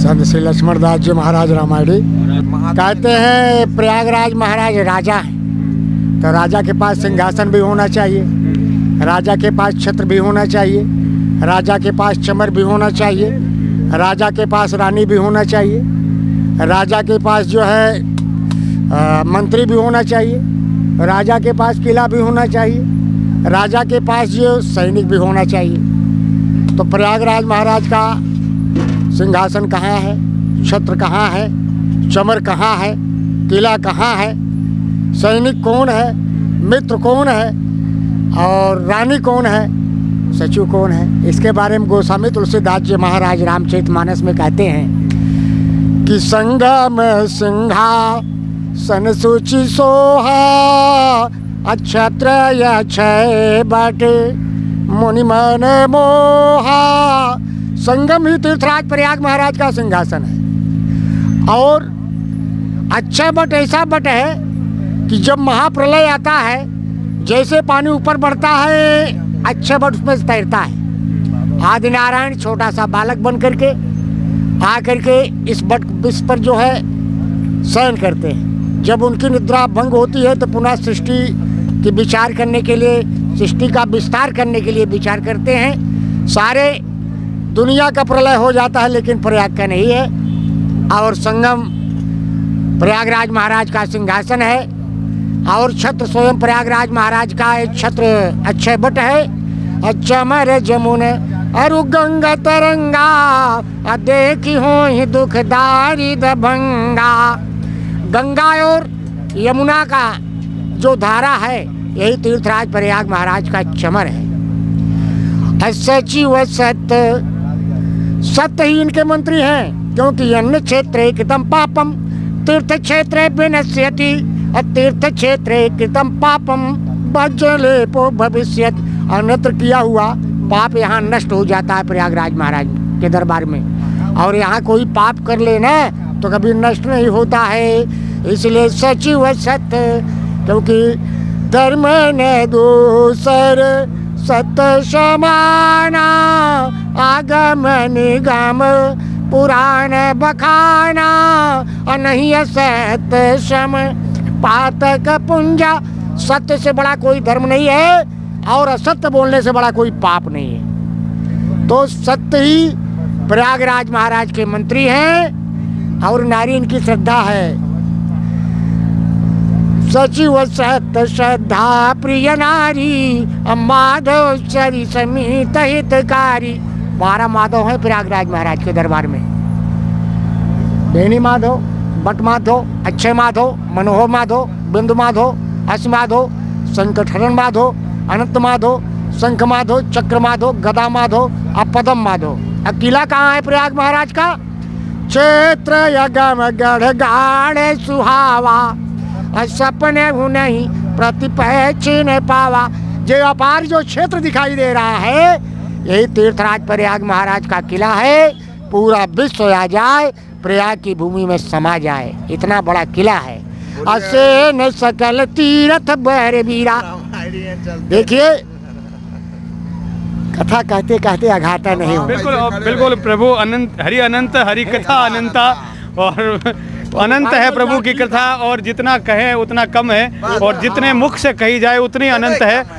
संत श्री लक्ष्मण दास जी महाराज रामायणी कहते हैं प्रयागराज महाराज राजा है, तो राजा के पास सिंहासन भी होना चाहिए, राजा के पास छत्र भी होना चाहिए, राजा के पास चमर भी होना चाहिए, राजा के पास रानी भी होना चाहिए, राजा के पास जो है मंत्री भी होना चाहिए, राजा के पास किला भी होना चाहिए, राजा के पास जो सैनिक भी होना चाहिए। तो प्रयागराज महाराज का सिंहासन कहाँ है, छत्र कहाँ है, चमर कहाँ है, किला कहाँ है, सैनिक कौन है, मित्र कौन है और रानी कौन है, सचिव कौन है, इसके बारे में गोस्वामी तुलसीदास जी महाराज रामचरितमानस में कहते हैं कि संगम सिंहासन सूचि सोहा अक्षत्र अक्षय बट मुनि मन मोहा। संगम ही तीर्थराज प्रयाग महाराज का सिंहासन है और अक्षय बट ऐसा बट है कि जब महाप्रलय आता है, जैसे पानी ऊपर बढ़ता है अक्षय बट उसमें तैरता है। आदि नारायण छोटा सा बालक बन करके आकर के इस पर जो है शयन करते हैं। जब उनकी निद्रा भंग होती है तो पुनः सृष्टि की विचार करने के लिए, सृष्टि का विस्तार करने के लिए विचार करते हैं। सारे दुनिया का प्रलय हो जाता है लेकिन प्रयाग का नहीं है। और संगम प्रयागराज महाराज का सिंहासन है और छत्र स्वयं प्रयागराज महाराज का एक छत्र अक्षय बट है। चमर जमुन अरु गंगा तरंगा देखी हो दुखदारी दभंगा। गंगा और यमुना का जो धारा है यही तीर्थराज प्रयाग महाराज का चमर है। सचिव सत्य ही इनके मंत्री हैं, क्योंकि अन्य क्षेत्र कृतम पापम तीर्थ क्षेत्र विनश्यति तीर्थ क्षेत्र कृतम पापम बज्जलेपो भविष्यत। अन्यत्र किया हुआ पाप यहाँ नष्ट हो जाता है प्रयागराज महाराज के दरबार में, और यहाँ कोई पाप कर लेना तो कभी नष्ट नहीं होता है। इसलिए सचिव सत्य, क्योंकि धर्म न दूसर सत्य समाना आगम निगम पुराण बखाना नहीं सत्य सम पातक पुंजा। सत्य से बड़ा कोई धर्म नहीं है और असत्य बोलने से बड़ा कोई पाप नहीं है। तो सत्य ही प्रयागराज महाराज के मंत्री हैं और नारी इनकी श्रद्धा है। सचिव सत्य श्रद्धा प्रिय नारी माधव चरी समीत हितकारी। 12 माधव हैं प्रयागराज महाराज के दरबार में। बेनी माधव, बट माधव, अक्षय माधव, मनोहर माधव, बिंदु माधव, अस माधव, संकटहरण माधव, अनंत माधव, शंख माधव, चक्र माधव, गदा माधव, पदम माधव। किला कहाँ है प्रयाग महाराज का? क्षेत्र यगम गढ़ गाढ़ सुहावा सपने नहीं प्रतिपैचिन पावा। जो अपार जो क्षेत्र दिखाई दे रहा है यही तीर्थराज प्रयाग महाराज का किला है। पूरा विश्व आ जाए प्रयाग की भूमि में समा जाए, इतना बड़ा किला है। असे न सकल तीर्थ बर वीरा। देखिए कथा कहते कहते अघाता नहीं हो। बिल्कुल बिल्कुल प्रभु अनंत, हरि कथा अनंता, और अनंत है प्रभु की कथा, और जितना कहे उतना कम है और जितने मुख से कही जाए उतनी अनंत है।